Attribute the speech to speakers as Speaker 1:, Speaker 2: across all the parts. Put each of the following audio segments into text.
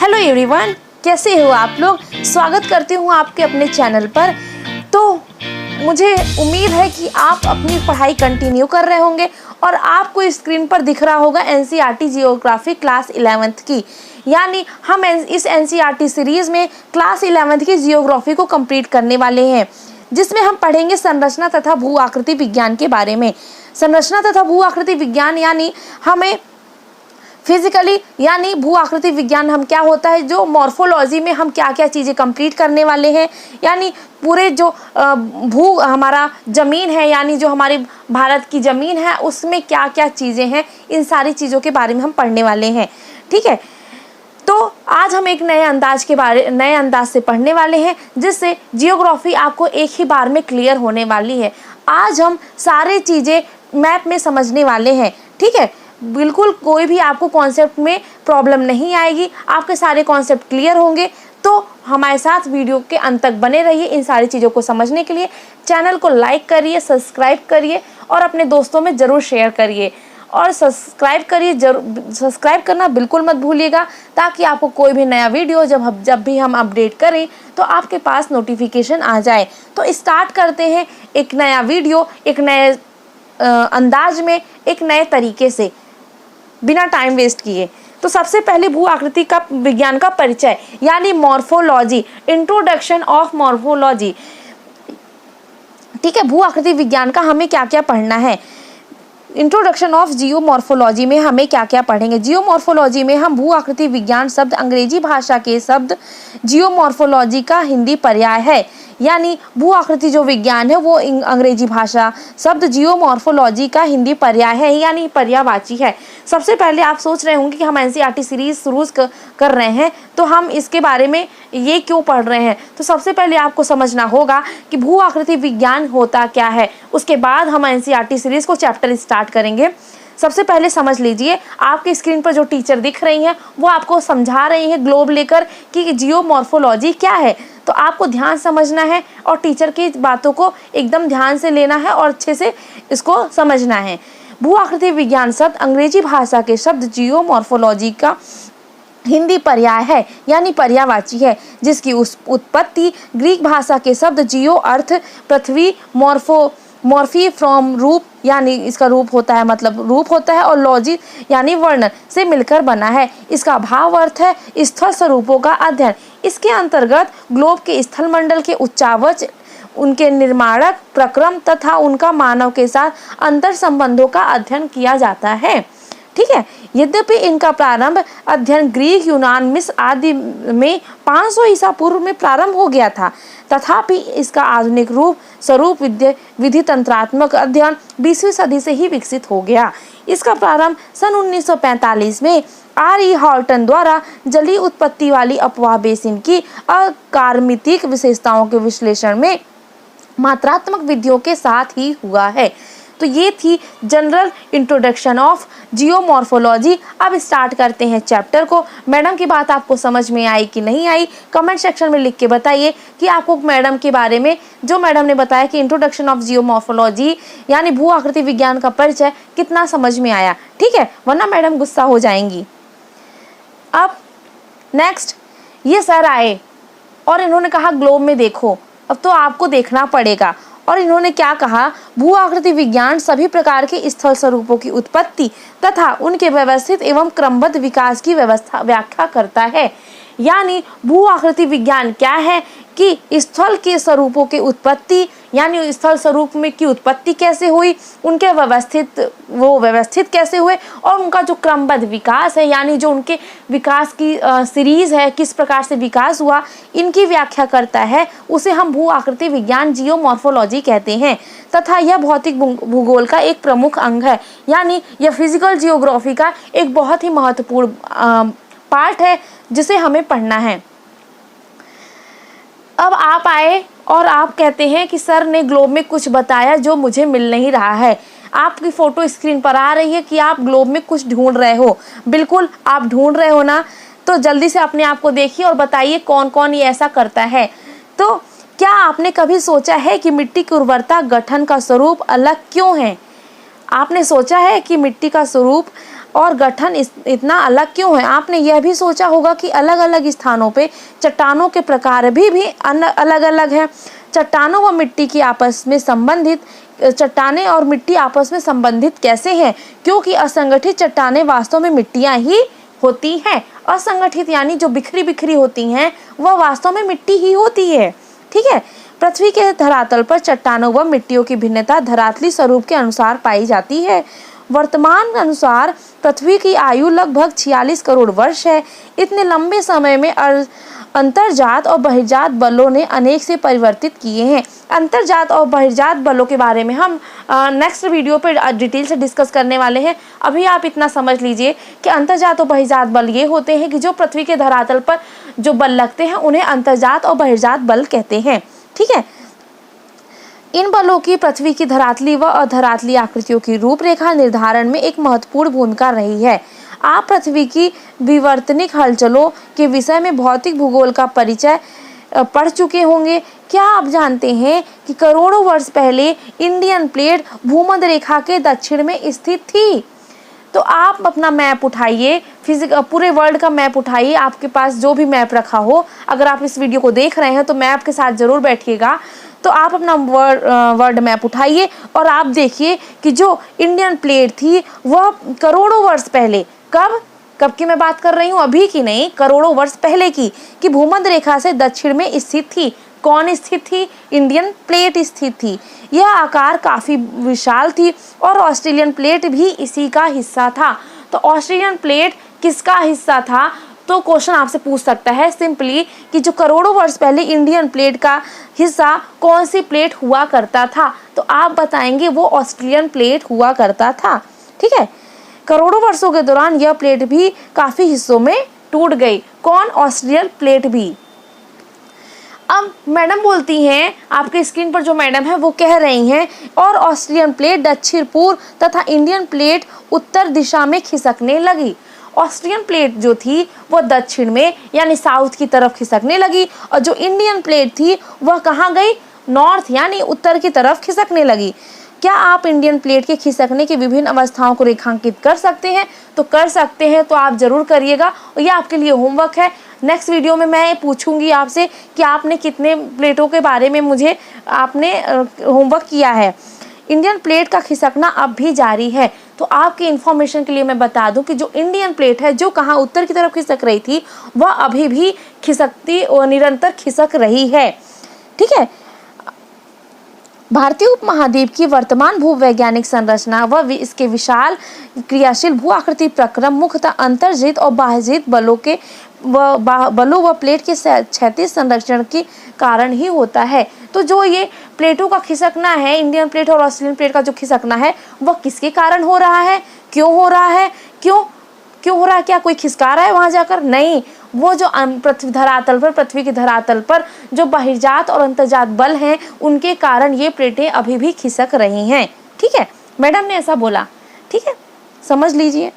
Speaker 1: Hello everyone, कैसे हो आप लोग। स्वागत करती हूँ आपके अपने चैनल पर। तो मुझे उम्मीद है कि आप अपनी पढ़ाई कंटिन्यू कर रहे होंगे और आपको स्क्रीन पर दिख रहा होगा एनसीईआरटी जियोग्राफी क्लास 11th की। यानी हम इस एनसीईआरटी सीरीज़ में क्लास 11th की जियोग्राफी को कंप्लीट करने वाले हैं, जिसमें हम पढ़ेंगे संरचना तथा भू आकृति विज्ञान के बारे में। संरचना तथा भू आकृति विज्ञान यानी हमें फिजिकली यानी भू आकृति विज्ञान हम क्या होता है, जो मॉर्फोलॉजी में हम क्या क्या चीज़ें कंप्लीट करने वाले हैं। यानी पूरे जो भू हमारा ज़मीन है, यानी जो हमारे भारत की ज़मीन है, उसमें क्या क्या चीज़ें हैं, इन सारी चीज़ों के बारे में हम पढ़ने वाले हैं। ठीक है, तो आज हम एक नए अंदाज से पढ़ने वाले हैं, जिससे जियोग्राफी आपको एक ही बार में क्लियर होने वाली है। आज हम सारी चीज़ें मैप में समझने वाले हैं। ठीक है, बिल्कुल कोई भी आपको कॉन्सेप्ट में प्रॉब्लम नहीं आएगी, आपके सारे कॉन्सेप्ट क्लियर होंगे। तो हमारे साथ वीडियो के अंत तक बने रहिए इन सारी चीज़ों को समझने के लिए। चैनल को लाइक करिए, सब्सक्राइब करिए और अपने दोस्तों में ज़रूर शेयर करिए। और सब्सक्राइब सब्सक्राइब करना बिल्कुल मत भूलिएगा, ताकि आपको कोई भी नया वीडियो जब भी हम अपडेट करें तो आपके पास नोटिफिकेशन आ जाए। तो स्टार्ट करते हैं एक नया वीडियो, एक नए अंदाज में, एक नए तरीके से, बिना टाइम वेस्ट किए। तो सबसे पहले भू आकृति का विज्ञान का परिचय यानी मॉर्फोलॉजी, इंट्रोडक्शन ऑफ मॉर्फोलॉजी। ठीक है, भू आकृति विज्ञान का हमें क्या क्या पढ़ना है। इंट्रोडक्शन ऑफ जियोमॉर्फोलॉजी में हमें क्या क्या पढ़ेंगे। जियोमॉर्फोलॉजी में हम भू आकृति विज्ञान शब्द अंग्रेजी भाषा के शब्द जियोमॉर्फोलॉजी का हिंदी पर्याय है। यानी भू आकृति जो विज्ञान है वो अंग्रेजी भाषा शब्द जियोमॉर्फोलॉजी का हिंदी पर्याय है, यानी पर्यायवाची है। सबसे पहले आप सोच रहे होंगे कि हम एनसीईआरटी सीरीज शुरू कर रहे हैं, तो हम इसके बारे में ये क्यों पढ़ रहे हैं। तो सबसे पहले आपको समझना होगा कि भू आकृति विज्ञान होता क्या है। उसके बाद हम एनसीईआरटी सीरीज को चैप्टर स्टार्ट करेंगे। सबसे पहले समझ लीजिए, आपके स्क्रीन पर जो टीचर दिख रही हैं वो आपको समझा रही हैं ग्लोब लेकर कि जियोमॉर्फोलॉजी क्या है। तो आपको ध्यान समझना है और टीचर की बातों को एकदम ध्यान से लेना है और अच्छे से इसको समझना है। भू आकृति विज्ञान शब्द अंग्रेजी भाषा के शब्द जियोमॉर्फोलॉजी का हिंदी पर्याय है, यानी पर्यायवाची है, जिसकी उत्पत्ति ग्रीक भाषा के शब्द जियो अर्थ पृथ्वी, मॉर्फी फ्रॉम रूप, यानी इसका रूप होता है, मतलब रूप होता है, और लॉजी यानी वर्णन से मिलकर बना है। इसका भाव अर्थ है स्थल स्वरूपों का अध्ययन। इसके अंतर्गत ग्लोब के स्थल मंडल के उच्चावच, उनके निर्माणक प्रक्रम तथा उनका मानव के साथ अंतर संबंधों का अध्ययन किया जाता है। ठीक है, यद्यपि इनका प्रारंभ अध्ययन ग्रीक, यूनान, मिस्र आदि में 500 ईसा पूर्व में प्रारंभ हो गया था, तथापि इसका आधुनिक रूप स्वरूप विधि तंत्रात्मक अध्ययन 20वीं सदी से ही विकसित हो गया। इसका प्रारंभ सन 1945 में R.E. हॉल्टन द्वारा जलीय उत्पत्ति वाली अपवाह बेसिन की अकार्मितिक विशेषताओं के विश्लेषण में मात्रात्मक विधियों के साथ ही हुआ है। तो ये थी जनरल इंट्रोडक्शन ऑफ जियोमॉर्फोलॉजी। अब स्टार्ट करते हैं चैप्टर को। मैडम की बात आपको समझ में आई कि नहीं आई, कमेंट सेक्शन में लिख के बताइए कि आपको मैडम के बारे में, जो मैडम ने बताया कि इंट्रोडक्शन ऑफ जियोमॉर्फोलॉजी यानी भू आकृति विज्ञान का परिचय, कितना समझ में आया। ठीक है, वरना मैडम गुस्सा हो जाएंगी। अब नेक्स्ट ये सर आए और इन्होंने कहा ग्लोब में देखो। अब तो आपको देखना पड़ेगा। और इन्होंने क्या कहा, भू आकृति विज्ञान सभी प्रकार के स्थल स्वरूपों की उत्पत्ति तथा उनके व्यवस्थित एवं क्रमबद्ध विकास की व्याख्या करता है। यानी भू आकृति विज्ञान क्या है कि स्थल के स्वरूपों की उत्पत्ति, यानी स्थल स्वरूप में की उत्पत्ति कैसे हुई, उनके व्यवस्थित कैसे हुए, और उनका जो क्रमबद्ध विकास है, यानी जो उनके विकास की सीरीज है, किस प्रकार से विकास हुआ, इनकी व्याख्या करता है। उसे हम भू आकृति विज्ञान जियोमॉर्फोलॉजी कहते हैं। तथा यह भौतिक भूगोल का एक प्रमुख अंग है, यानी यह फिजिकल जियोग्राफी का एक बहुत ही महत्वपूर्ण पार्ट है, जिसे हमें पढ़ना है। अब आप आए और आप कहते हैं कि सर ने ग्लोब में कुछ बताया जो मुझे मिल नहीं रहा है। आपकी फ़ोटो स्क्रीन पर आ रही है कि आप ग्लोब में कुछ ढूंढ रहे हो। बिल्कुल आप ढूंढ रहे हो ना, तो जल्दी से अपने आप को देखिए और बताइए कौन कौन ये ऐसा करता है। तो क्या आपने कभी सोचा है कि मिट्टी की उर्वरता गठन का स्वरूप अलग क्यों है। आपने सोचा है कि मिट्टी का स्वरूप और गठन इतना अलग क्यों है? आपने यह भी सोचा होगा कि अलग अलग स्थानों पे चट्टानों के प्रकार भी अलग अलग हैं। चट्टानों व मिट्टी की आपस में संबंधित चट्टानें और मिट्टी आपस में संबंधित कैसे हैं? क्योंकि असंगठित चट्टानें वास्तव में मिट्टियां ही होती हैं। असंगठित यानी जो बिखरी बिखरी होती हैं वह वास्तव में मिट्टी ही होती है। ठीक है। पृथ्वी के धरातल पर चट्टानों व मिट्टियों की भिन्नता धरातली स्वरूप के अनुसार पाई जाती है। वर्तमान अनुसार पृथ्वी की आयु लगभग 46 करोड़ वर्ष है। इतने लंबे समय में अंतर्जात और बहिर्जात बलों ने अनेक से परिवर्तित किए हैं। अंतर्जात और बहिर्जात बलों के बारे में हम नेक्स्ट वीडियो पे डिटेल से डिस्कस करने वाले हैं। अभी आप इतना समझ लीजिए कि अंतर्जात और बहिर्जात बल ये होते हैं कि जो पृथ्वी के धरातल पर जो बल लगते हैं उन्हें अंतर्जात और बहिर्जात बल कहते हैं। ठीक है। इन बलों की पृथ्वी की धरातली व अधरातली आकृतियों की रूपरेखा निर्धारण में एक महत्वपूर्ण भूमिका रही है। आप पृथ्वी की विवर्तनिक हलचलों के विषय में भौतिक भूगोल का परिचय पढ़ चुके होंगे। क्या आप जानते हैं कि करोड़ों वर्ष पहले इंडियन प्लेट भूमध्य रेखा के दक्षिण में स्थित थी? तो आप अपना मैप उठाइए, पूरे वर्ल्ड का मैप उठाइए, आपके पास जो भी मैप रखा हो। अगर आप इस वीडियो को देख रहे हैं तो मैप के साथ जरूर बैठिएगा। तो आप अपना वर्ल्ड मैप उठाइए और आप देखिए कि जो इंडियन प्लेट थी वह करोड़ों वर्ष पहले, कब की मैं बात कर रही हूँ, अभी की नहीं, करोड़ों वर्ष पहले की, कि भूमध्य रेखा से दक्षिण में स्थित थी। कौन स्थित थी? इंडियन प्लेट स्थित थी। यह आकार काफी विशाल थी और ऑस्ट्रेलियन प्लेट भी इसी का हिस्सा था। तो ऑस्ट्रेलियन प्लेट किसका हिस्सा था? तो क्वेश्चन आपसे पूछ सकता है सिंपली कि जो करोड़ों वर्ष पहले इंडियन प्लेट का हिस्सा कौन सी प्लेट हुआ करता था? तो आप बताएंगे वो ऑस्ट्रेलियन प्लेट हुआ करता था। ठीक है। करोड़ों वर्षों के दौरान यह प्लेट भी काफी हिस्सों में टूट गई। कौन? ऑस्ट्रेलियन प्लेट भी। अब मैडम बोलती हैं, आपके स्क्रीन पर जो मैडम है वो कह रही हैं, और ऑस्ट्रेलियन प्लेट दक्षिण पूर्व तथा इंडियन प्लेट उत्तर दिशा में खिसकने लगी। ऑस्ट्रेलियन प्लेट जो थी वो दक्षिण में यानी साउथ की तरफ खिसकने लगी, और जो इंडियन प्लेट थी वह कहाँ गई? नॉर्थ यानी उत्तर की तरफ खिसकने लगी। क्या आप इंडियन प्लेट के खिसकने की विभिन्न अवस्थाओं को रेखांकित कर सकते हैं? तो कर सकते हैं, तो आप जरूर करिएगा, और यह आपके लिए होमवर्क है। नेक्स्ट वीडियो में मैं पूछूंगी आपसे कि आपने कितने प्लेटों के बारे में मुझे आपने होमवर्क किया है। इंडियन प्लेट का खिसकना अब भी जारी है। तो आपकी इन्फॉर्मेशन के लिए मैं बता दूं कि जो इंडियन प्लेट है जो कहाँ उत्तर की तरफ खिसक रही थी वह अभी भी खिसकती और निरंतर खिसक रही है। ठीक है। भारतीय उपमहाद्वीप की वर्तमान भूवैज्ञानिक संरचना व इसके विशाल क्रियाशील भू आकृति प्रक्रम मुख्यतः अंतर्जित और बाह्यजित बलों व प्लेट के क्षैतिज संरक्षण के कारण ही होता है। तो जो ये प्लेटों का खिसकना है, इंडियन प्लेट और ऑस्ट्रेलियन प्लेट का जो खिसकना है वह किसके कारण हो रहा है? क्यों हो रहा है? क्यों हो रहा है? क्या कोई खिसका रहा है वहां जाकर? नहीं, वो जो पृथ्वी के धरातल पर जो बहिर्जात और अंतर्जात बल हैं उनके कारण ये प्लेटें अभी भी खिसक रही हैं। ठीक है। मैडम ने ऐसा बोला। ठीक है, समझ लीजिए।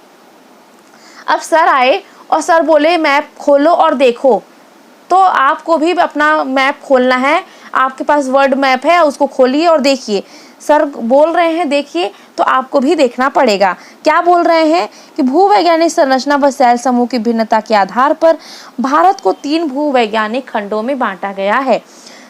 Speaker 1: अब सर आए और सर बोले मैप खोलो और देखो। तो आपको भी अपना मैप खोलना है। आपके पास वर्ल्ड मैप है, उसको खोलिए और देखिए। सर बोल रहे हैं देखिए, तो आपको भी देखना पड़ेगा। क्या बोल रहे हैं कि भूवैज्ञानिक संरचना व शैल समूह की भिन्नता के आधार पर भारत को 3 भूवैज्ञानिक खंडों में बांटा गया है।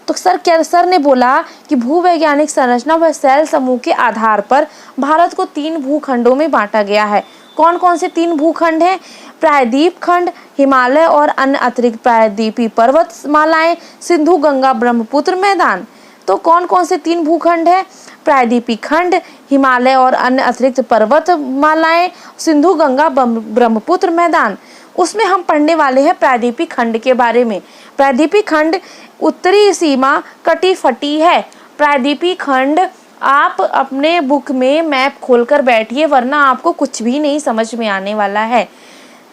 Speaker 1: तो सर ने बोला कि भूवैज्ञानिक संरचना व शैल समूह के आधार पर भारत को 3 भूखंडों में बांटा गया है। कौन कौन से 3 भूखंड हैं? प्रायद्वीप खंड, हिमालय और अन्य अतिरिक्त प्रायद्वीपीय पर्वतमालाएं, सिंधु गंगा ब्रह्मपुत्र मैदान। तो कौन कौन से 3 भूखंड हैं? प्रायद्वीपीय खंड, हिमालय और अन्य अतिरिक्त पर्वतमालाएं, सिंधु गंगा ब्रह्मपुत्र मैदान। उसमें हम पढ़ने वाले हैं प्रायद्वीपीय खंड के बारे में। प्रायद्वीपीय खंड उत्तरी सीमा कटी फटी है। प्रायद्वीपीय खंड आप अपने बुक में मैप खोलकर बैठिए, वरना आपको कुछ भी नहीं समझ में आने वाला है।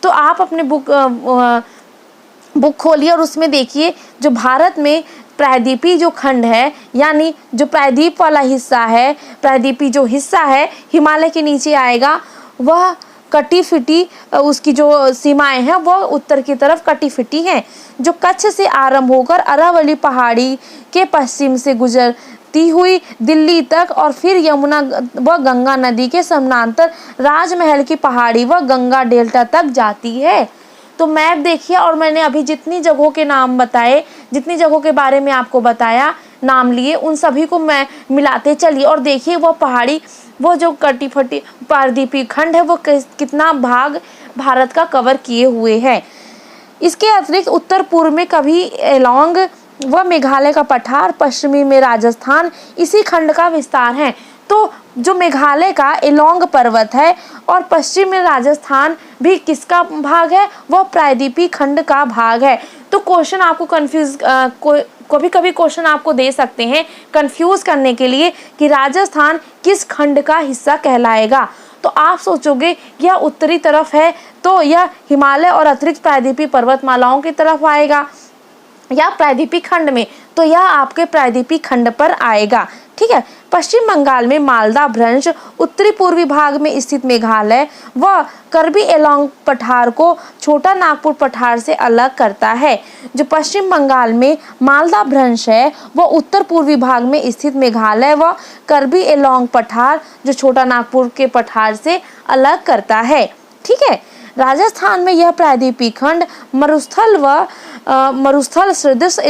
Speaker 1: तो आप अपने बुक खोलिए और उसमें देखिए जो भारत में प्रायद्वीपीय जो खंड है, यानी जो प्रायद्वीप वाला हिस्सा है, प्रायद्वीपीय जो हिस्सा है हिमालय के नीचे आएगा, वह कटी फिटी, उसकी जो सीमाएं हैं वह उत्तर की तरफ कटी फिटी हैं। जो कच्छ से आरंभ होकर अरावली पहाड़ी के पश्चिम से ती हुई दिल्ली तक और फिर यमुना व गंगा नदी के समानांतर राजमहल की पहाड़ी व गंगा डेल्टा तक जाती है। तो मैप देखिए, और मैंने अभी जितनी जगहों के नाम बताए, जितनी जगहों के बारे में आपको बताया, नाम लिए, उन सभी को मैं मिलाते चलिए और देखिए वो पहाड़ी, वो जो कटी फटी पारदीपी खंड है वो कितना भाग भारत का कवर किए हुए है। इसके अतिरिक्त उत्तर पूर्व में कभी एलोंग व मेघालय का पठार, पश्चिमी में राजस्थान इसी खंड का विस्तार है। तो जो मेघालय का एलोंग पर्वत है और पश्चिम में राजस्थान भी किसका भाग है, वह प्रायद्वीपीय खंड का भाग है। तो क्वेश्चन आपको कभी कभी क्वेश्चन आपको दे सकते हैं कंफ्यूज करने के लिए कि राजस्थान किस खंड का हिस्सा कहलाएगा। तो आप सोचोगे यह उत्तरी तरफ है तो यह हिमालय और अतिरिक्त प्रायद्वीपीय पर्वतमालाओं की तरफ आएगा, या प्रायद्वीपीय खंड में तो यह आपके प्रायद्वीपीय खंड पर आएगा। ठीक है। पश्चिम बंगाल में मालदा भ्रंश, उत्तरी पूर्वी भाग में स्थित मेघालय व कर्बी एलोंग पठार को छोटा नागपुर पठार से अलग करता है। जो पश्चिम बंगाल में मालदा भ्रंश है वह उत्तर पूर्वी भाग में स्थित मेघालय व कर्बी एलोंग पठार जो छोटा नागपुर के पठार से अलग करता है। ठीक है। राजस्थान में यह प्रायद्वीपीय खंड मरुस्थल सदृश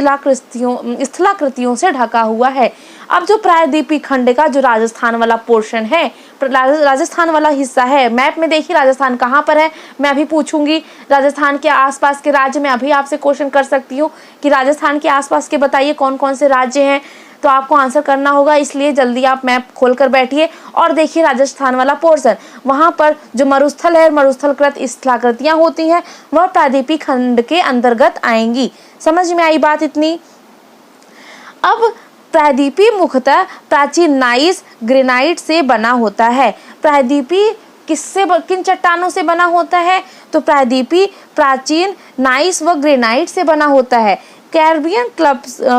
Speaker 1: स्थलाकृतियों से ढका हुआ है। अब जो प्रायद्वीपीय खंड का जो राजस्थान वाला पोर्शन है, राजस्थान वाला हिस्सा है, मैप में देखिए राजस्थान कहाँ पर है, मैं अभी पूछूंगी। राजस्थान के आसपास के राज्य में अभी आपसे क्वेश्चन कर सकती हूँ कि राजस्थान के आसपास के बताइए कौन कौन से राज्य हैं, तो आपको आंसर करना होगा। इसलिए जल्दी आप मैप खोल कर बैठिए और देखिए राजस्थान वाला पोर्शन, वहां पर जो मरुस्थल है, मरुस्थलकृत स्थलाकृतियां होती हैं, वह प्रायद्वीपीय खंड के अंतर्गत आएंगी। समझ में आई बात इतनी। अब प्रायद्वीपीय मुख्यतः प्राचीन नाइस ग्रेनाइट से बना होता है। प्रायद्वीपीय किन चट्टानों से बना होता है, तो प्रायद्वीपीय प्राचीन नाइस व ग्रेनाइट से बना होता है। कैरिबियन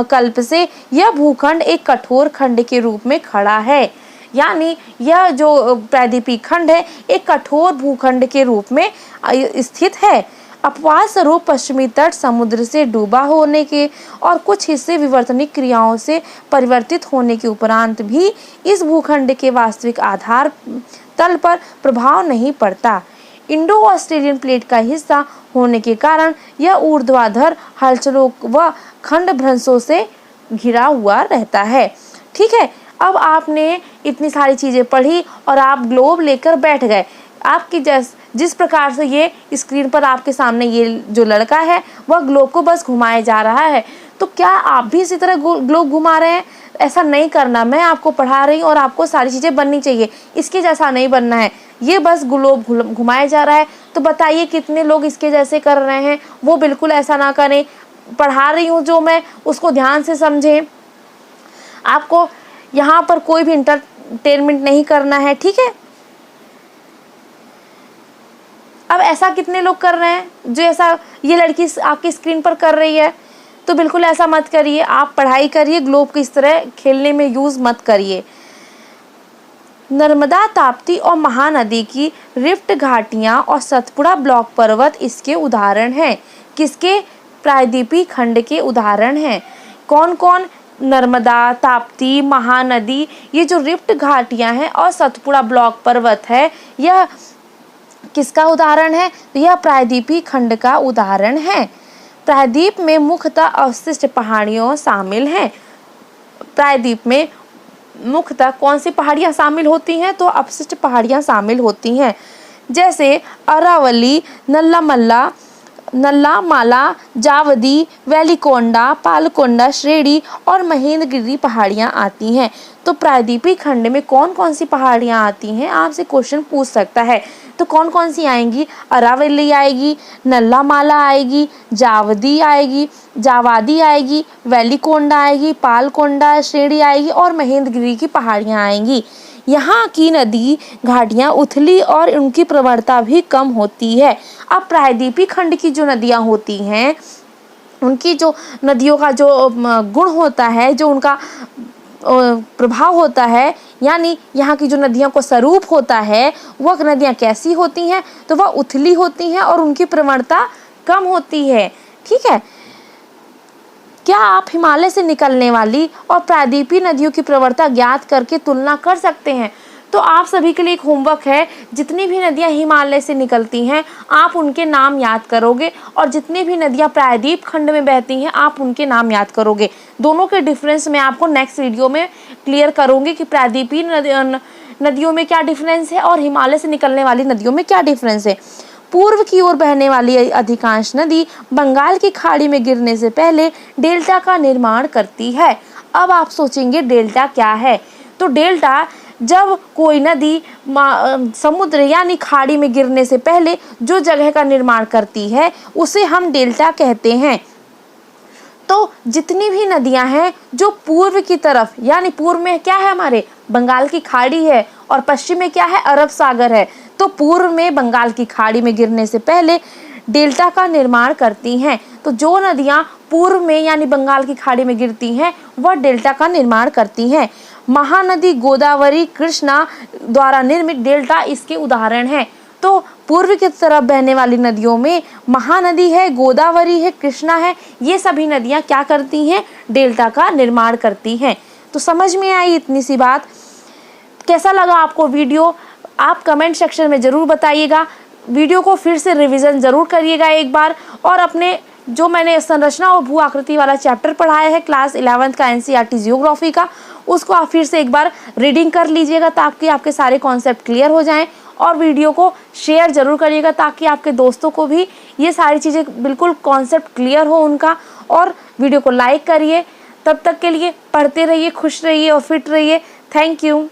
Speaker 1: कल्प से यह भूखंड एक कठोर खंड के रूप में खड़ा है, यानी यह जो प्रायद्वीपीय खंड है एक कठोर भूखंड के रूप में स्थित है। अपवाद स्वरूप पश्चिमी तट समुद्र से डूबा होने के और कुछ हिस्से विवर्तनिक क्रियाओं से परिवर्तित होने के उपरांत भी इस भूखंड के वास्तविक आधार तल पर प्रभाव नहीं पड़ता। इंडो ऑस्ट्रेलियन प्लेट का हिस्सा होने के कारण यह ऊर्ध्वाधर हलचलों व खंड भ्रंशों से घिरा हुआ रहता है। ठीक है। अब आपने इतनी सारी चीजें पढ़ी और आप ग्लोब लेकर बैठ गए। आपकी जिस प्रकार से ये स्क्रीन पर आपके सामने ये जो लड़का है वह ग्लोब को बस घुमाया जा रहा है, तो क्या आप भी इसी तरह ग्लोब घुमा रहे हैं? ऐसा नहीं करना। मैं आपको पढ़ा रही हूँ और आपको सारी चीजें बननी चाहिए, इसके जैसा नहीं बनना है। ये बस ग्लोब घुमाया जा रहा है, तो बताइए कितने लोग इसके जैसे कर रहे हैं? वो बिल्कुल ऐसा ना करें। पढ़ा रही हूँ जो मैं, उसको ध्यान से समझें। आपको यहाँ पर कोई भी इंटरटेनमेंट नहीं करना है। ठीक है। अब ऐसा कितने लोग कर रहे हैं जो ऐसा ये लड़की आपकी स्क्रीन पर कर रही है? तो बिल्कुल ऐसा मत करिए। आप पढ़ाई करिए, ग्लोब को इस तरह खेलने में यूज मत करिए। नर्मदा, ताप्ती और महानदी की रिफ्ट घाटियां और सतपुड़ा ब्लॉक पर्वत इसके उदाहरण हैं। किसके? प्रायद्वीपीय खंड के उदाहरण हैं। कौन कौन? नर्मदा, ताप्ती, महानदी, ये जो रिफ्ट घाटियां हैं और सतपुड़ा ब्लॉक पर्वत है, यह किसका उदाहरण है? यह प्रायद्वीपीय खंड का उदाहरण है। प्रायद्वीप में मुख्यतः अवशिष्ट पहाड़ियों शामिल हैं। प्रायद्वीप में मुख्यतः कौन सी पहाड़ियां शामिल होती हैं? तो अवशिष्ट पहाड़ियां शामिल होती हैं, जैसे अरावली, नल्लामाला, जावदी, वेलिकोंडा, पालकोंडा श्रेणी और महेंद्रगिरी पहाड़ियां आती हैं। तो प्रायद्वीपीय खंड में कौन कौन सी पहाड़ियां आती हैं आपसे क्वेश्चन पूछ सकता है। तो कौन कौन सी आएंगी? अरावली आएगी, नल्लामाला आएगी, जावादी आएगी, वेलिकोंडा आएगी, पालकोंडा श्रेणी आएगी और महेंद्रगिरी की पहाड़ियां आएंगी। यहाँ की नदी घाटियाँ उथली और उनकी प्रवणता भी कम होती है। अब प्रायद्वीपीय खंड की जो नदियाँ होती हैं, उनकी जो नदियों का जो गुण होता है, जो उनका प्रभाव होता है, यानी यहाँ की जो नदियों को स्वरूप होता है, वह नदियाँ कैसी होती हैं? तो वह उथली होती हैं और उनकी प्रवणता कम होती है। ठीक है। क्या आप हिमालय से निकलने वाली और प्रायद्वीपीय नदियों की प्रवणता ज्ञात करके तुलना कर सकते हैं? तो आप सभी के लिए एक होमवर्क है, जितनी भी नदियां हिमालय से निकलती हैं आप उनके नाम याद करोगे, और जितनी भी नदियां प्रायद्वीप खंड में बहती हैं आप उनके नाम याद करोगे। दोनों के डिफरेंस मैं आपको नेक्स्ट वीडियो में क्लियर करूँगी कि प्रायद्वीपीय नदियों में क्या डिफरेंस है और हिमालय से निकलने वाली नदियों में क्या डिफरेंस है। पूर्व की ओर बहने वाली अधिकांश नदी बंगाल की खाड़ी में गिरने से पहले डेल्टा का निर्माण करती है। अब आप सोचेंगे डेल्टा क्या है? तो डेल्टा, जब कोई नदी समुद्र यानी खाड़ी में गिरने से पहले जो जगह का निर्माण करती है उसे हम डेल्टा कहते हैं। तो जितनी भी नदियां हैं जो पूर्व की तरफ, यानी पूर्व में क्या है हमारे बंगाल की खाड़ी है और पश्चिम में क्या है अरब सागर है, तो पूर्व में बंगाल की खाड़ी में गिरने से पहले डेल्टा का निर्माण करती हैं। तो जो नदियां पूर्व में यानी बंगाल की खाड़ी में गिरती हैं वह डेल्टा का निर्माण करती हैं। महानदी गोदावरी कृष्णा द्वारा निर्मित डेल्टा इसके उदाहरण हैं। तो पूर्व की तरफ बहने वाली नदियों में महानदी है, गोदावरी है, कृष्णा है, ये सभी नदियां क्या करती हैं? डेल्टा का निर्माण करती हैं। तो समझ में आई इतनी सी बात? कैसा लगा आपको वीडियो? आप कमेंट सेक्शन में ज़रूर बताइएगा। वीडियो को फिर से रिवीजन ज़रूर करिएगा एक बार, और अपने जो मैंने संरचना और भू आकृति वाला चैप्टर पढ़ाया है क्लास 11th का एनसीईआरटी जियोग्राफी का, उसको आप फिर से एक बार रीडिंग कर लीजिएगा ताकि आपके सारे कॉन्सेप्ट क्लियर हो जाएं। और वीडियो को शेयर ज़रूर करिएगा ताकि आपके दोस्तों को भी ये सारी चीज़ें बिल्कुल कॉन्सेप्ट क्लियर हो उनका। और वीडियो को लाइक करिए। तब तक के लिए पढ़ते रहिए, खुश रहिए और फिट रहिए। Thank you.